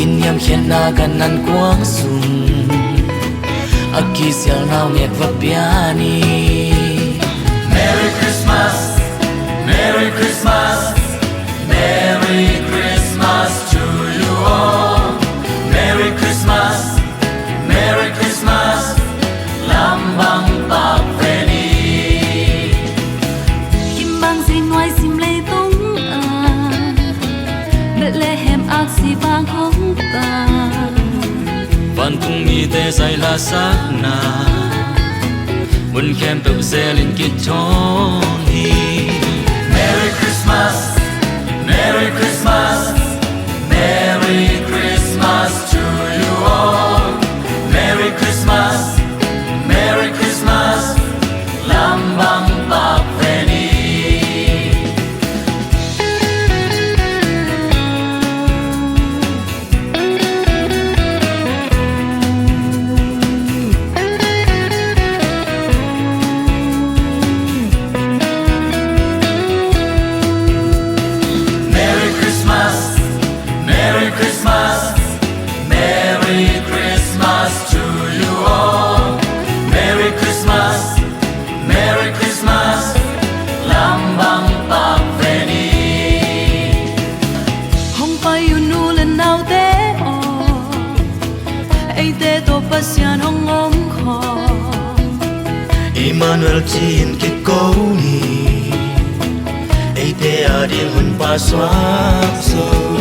NIAMKHIATNA GANAN KUANG SUM KISIAL NAUNGEK VAPIANI. Merry Christmas, Merry Christmas, Merry Christmas to you all. Merry Christmas, Merry Christmas, Lambang Pak Veni. MIMBANG ZING SIMLEI Tung BETHLEHEM AKSI VANG VANTUNG MITE ZAILA SAKNA Bun kem tự xe linh kít chong hi. Merry Christmas, Merry Christmas, Merry Christmas to you all. Merry Christmas, Merry Christmas, Lambang Pak Veni. Merry Christmas, Merry Christmas, Merry Christmas to you all. Merry Christmas, Merry Christmas, Lambang Pak Veni. Hong pai unu len nau te o ei te to PASIAN hong om kho Emmanuel chin kít câu ni. Ei te ading hun pa swap so.